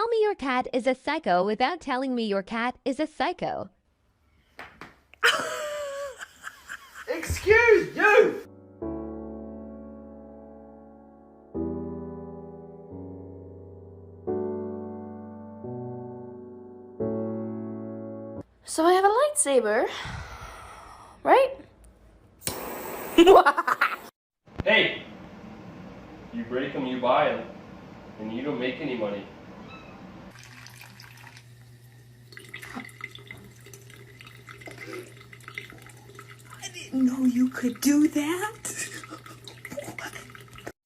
Tell me your cat is a psycho without telling me your cat is a psycho. Excuse you! So I have a lightsaber, right? Hey! You break them, you buy them. And you don't make any money. I didn't know you could do that.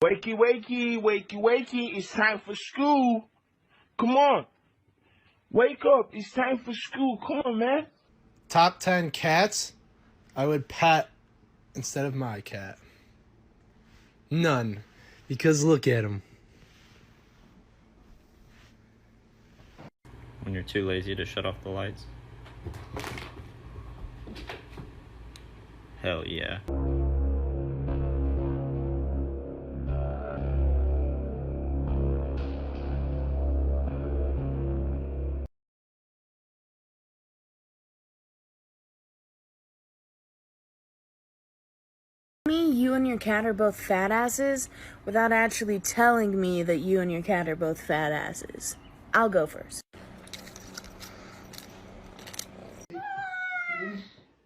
Wakey, wakey, wakey, wakey, it's time for school. Come on. Wake up, it's time for school. Come on, man. Top 10 cats I would pet instead of my cat. None. Because look at him. When you're too lazy to shut off the lights. Hell yeah. You and your cat are both fat asses without actually telling me that you and your cat are both fat asses. I'll go first.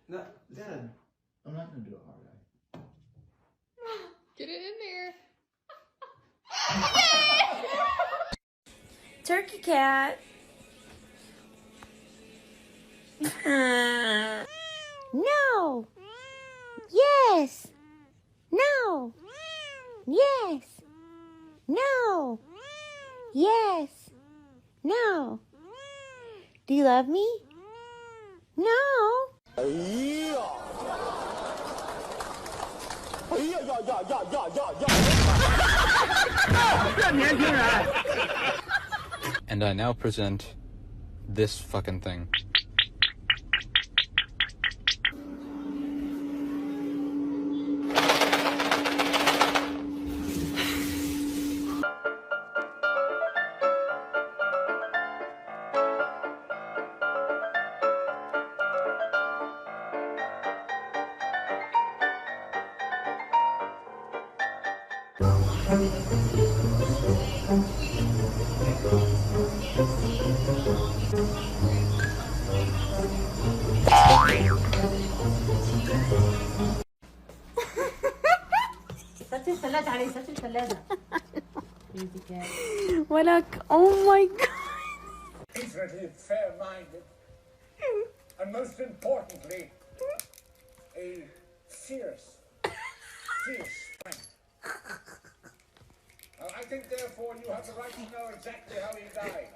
No, Dad, I'm not gonna do it hard eye. Get it in there. Turkey cat. No. Yes. No. Yes. No. Yes. No. Do you love me? No. And I now present this fucking thing. Oh my god. Infinitely fair-minded, and most importantly, a fierce strength. I think, therefore, you have the right to know exactly how he died.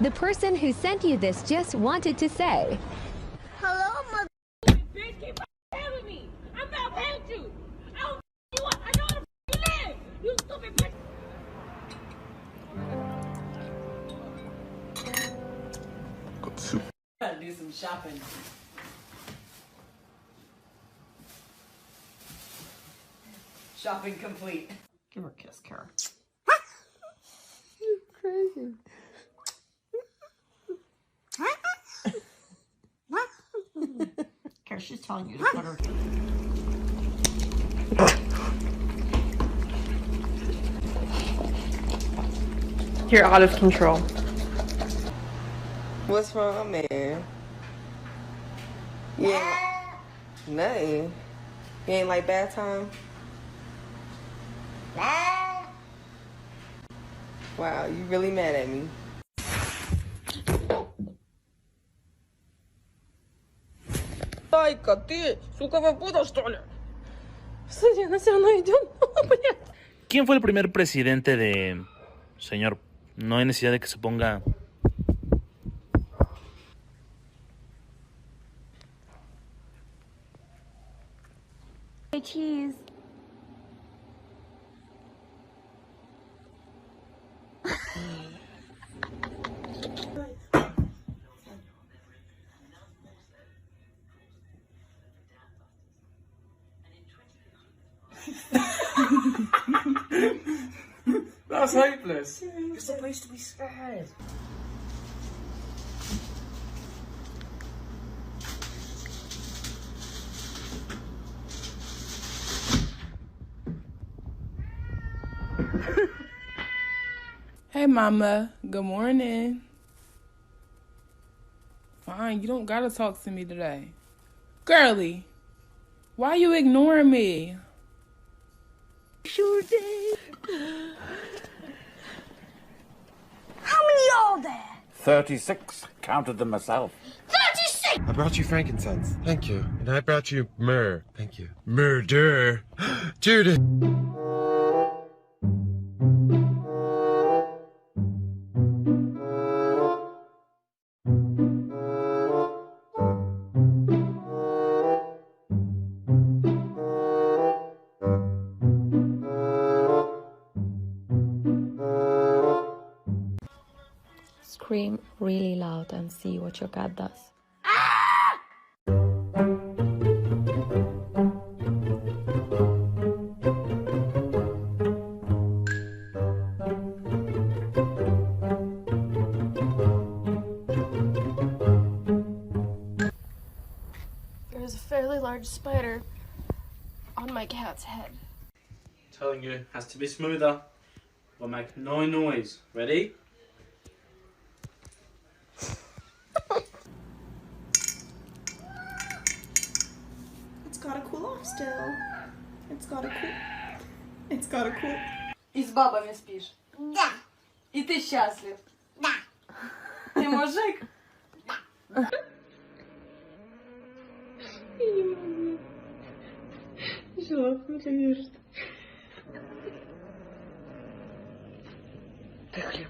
The person who sent you this just wanted to say, Hello, mother. Bitch, keep with me. I'm not paying you. I don't you up. I know where the you live. You stupid bitch. Gotta do some shopping. Shopping complete. Give her a kiss, Kara. You're crazy. Kara, she's telling you to put her. You're out of control. What's wrong, man? You ain't nothing. You ain't like bath time? Wow, you really mad at me. Айка, ты, сука, выпутал, что ли? Смотри, она все равно идет. Блядь. ¿Quién fue el primer presidente de... Señor, no hay necesidad de que se ponga... Cheese. That's hopeless. You're supposed to be scared. Hey, Mama. Good morning. Fine, you don't gotta talk to me today. Girly, why you ignoring me? Sure did. How many are there? 36. Counted them myself. 36! I brought you frankincense. Thank you. And I brought you myrrh. Thank you. Murder. Judith. Scream really loud and see what your cat does. There's a fairly large spider on my cat's head. Telling you, has to be smoother. Will make no noise. Ready? It's gotta cool off still. It's gotta cool. И с бабами спишь? Да. И ты счастлив? Да. Ты мужик? Жалко, конечно. Ты хлеб.